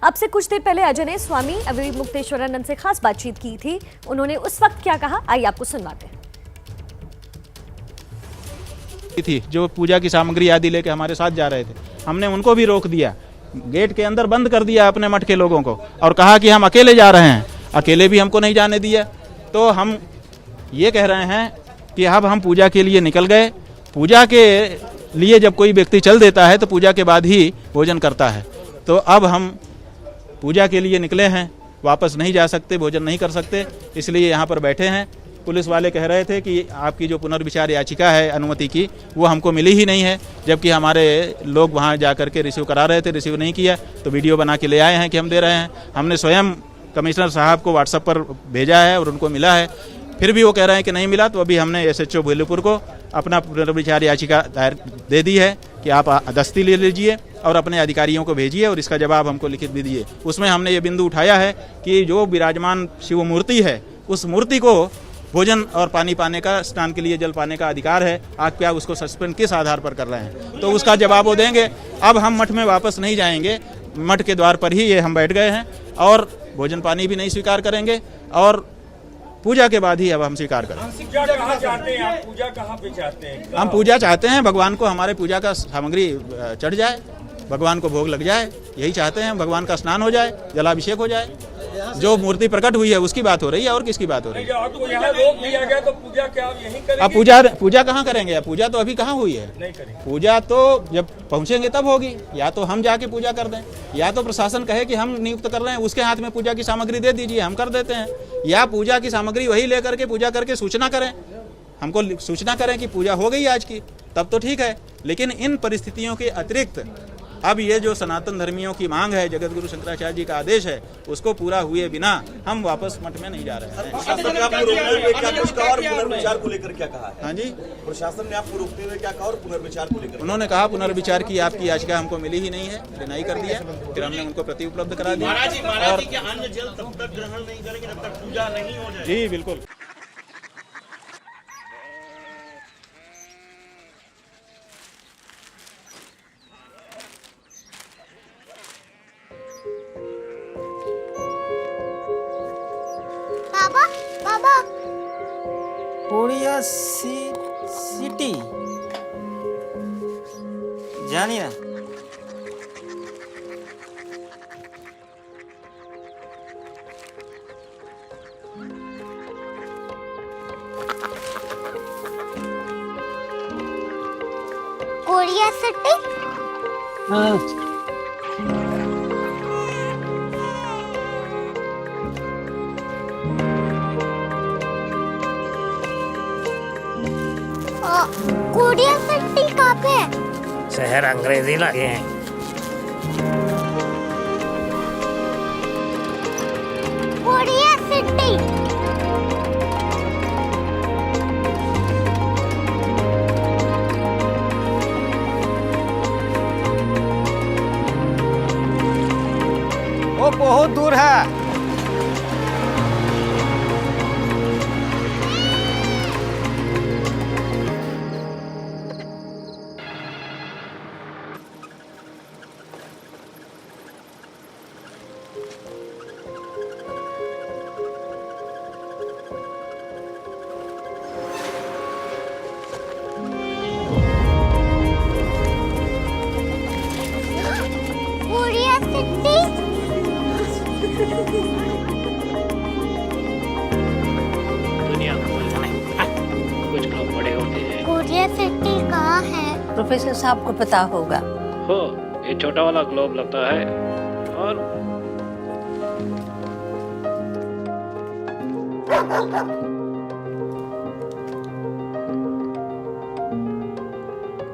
अब से कुछ देर पहले अजय ने स्वामी अविमुक्तेश्वरानंद से खास बातचीत की थी। उन्होंने उस वक्त क्या कहा, आइए आपको सुनवाते हैं। थी जो पूजा की सामग्री आदि लेके हमारे साथ जा रहे थे, हमने उनको भी रोक दिया, गेट के अंदर बंद कर दिया अपने मठ के लोगों को और कहा कि हम अकेले जा रहे हैं। अकेले भी हमको नहीं जाने दिया। तो हम ये कह रहे हैं कि अब हम पूजा के लिए निकल गए। पूजा के लिए जब कोई व्यक्ति चल देता है तो पूजा के बाद ही भोजन करता है। तो अब हम पूजा के लिए निकले हैं, वापस नहीं जा सकते, भोजन नहीं कर सकते, इसलिए यहाँ पर बैठे हैं। पुलिस वाले कह रहे थे कि आपकी जो पुनर्विचार याचिका है अनुमति की, वो हमको मिली ही नहीं है, जबकि हमारे लोग वहाँ जा कर के रिसीव करा रहे थे, रिसीव नहीं किया। तो वीडियो बना के ले आए हैं कि हम दे रहे हैं। हमने स्वयं कमिश्नर साहब को व्हाट्सएप पर भेजा है और उनको मिला है, फिर भी वो कह रहे हैं कि नहीं मिला। तो अभी हमने SHO भूलपुर को अपना पुनर्विचार याचिका दायर दे दी है कि आप दस्ती ले लीजिए और अपने अधिकारियों को भेजिए और इसका जवाब हमको लिखित भी दिए। उसमें हमने ये बिंदु उठाया है कि जो विराजमान शिव मूर्ति है, उस मूर्ति को भोजन और पानी पाने का, स्नान के लिए जल पाने का अधिकार है। आप क्या उसको सस्पेंड किस आधार पर कर रहे हैं, तो उसका जवाब वो देंगे। अब हम मठ में वापस नहीं जाएंगे, मठ के द्वार पर ही ये हम बैठ गए हैं और भोजन पानी भी नहीं स्वीकार करेंगे और पूजा के बाद ही अब हम स्वीकार करें। पूजा कहाँ चाहते हैं आप? पूजा कहाँ पे चाहते हैं? हम पूजा चाहते हैं, भगवान को हमारे पूजा का सामग्री चढ़ जाए, भगवान को भोग लग जाए, यही चाहते हैं। भगवान का स्नान हो जाए, जलाभिषेक हो जाए। जो मूर्ति प्रकट हुई है उसकी बात हो रही है और किसकी बात हो रही है? आपको यहाँ रोक दिया गया तो पूजा क्या आप यहीं करेंगे? अब पूजा कहाँ करेंगे? पूजा तो अभी कहाँ हुई है? नहीं करेंगे। पूजा तो जब पहुँचेंगे तब होगी। या तो हम जाके पूजा कर दें, या तो प्रशासन कहे कि हम नियुक्त कर रहे हैं, उसके हाथ में पूजा की सामग्री दे दीजिए, हम कर देते हैं। या पूजा की सामग्री वही लेकर के पूजा करके सूचना करें, हमको सूचना करें कि पूजा हो गई आज की, तब तो ठीक है। लेकिन इन परिस्थितियों के अतिरिक्त अब ये जो सनातन धर्मियों की मांग है, जगत गुरु शंकराचार्य जी का आदेश है, उसको पूरा हुए बिना हम वापस मठ में नहीं जा रहे हैं। प्रशासन ने आपको रोकने में क्या कुछ कहा और पुनर्विचार को लेकर क्या कहा है? हाँ जी, प्रशासन ने आपको रोकने में क्या कहा और पुनर्विचार को लेकर? उन्होंने कहा पुनर्विचार की आपकी याचिका हमको मिली ही नहीं है, डिनाई कर दिया। फिर हमने उनको प्रति उपलब्ध करा दिया। महाराज जी के अन्न जल तब तक ग्रहण नहीं करेंगे जब तक पूजा नहीं हो जाए। जी बिल्कुल। बाबा बाबा कोरिया सिटी जानी ना। कोरिया सिटी कोरिया सिटी कहाँ पे है? शहर अंग्रेजी लगे हैं। कोरिया सिटी वो बहुत दूर है। कोरिया सिटी दुनिया कुछ लोग बड़े होते हैं। कोरिया सिटी कहाँ है? प्रोफेसर साहब को पता होगा। हो, ये छोटा वाला ग्लोब लगता है और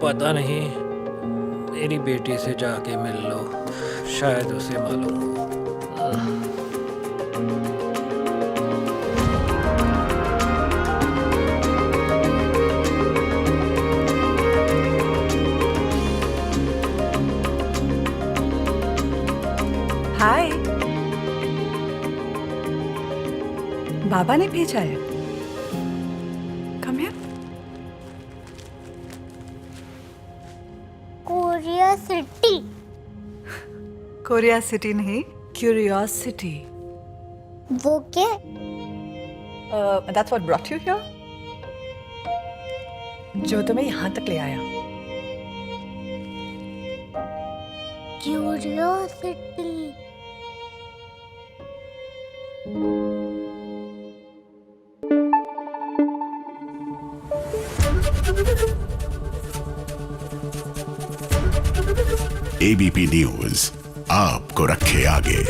पता नहीं, मेरी बेटी से जाके मिल लो, शायद उसे मालूम हो। हाय, बाबा ने भेजा है। Come here. Korea city curiosity नहीं, क्यूरियोसिटी। वो क्या? That's what brought you here? जो तुम्हें यहाँ तक ले आया। क्यूरियोसिटी। एबीपी न्यूज आपको रखे आगे।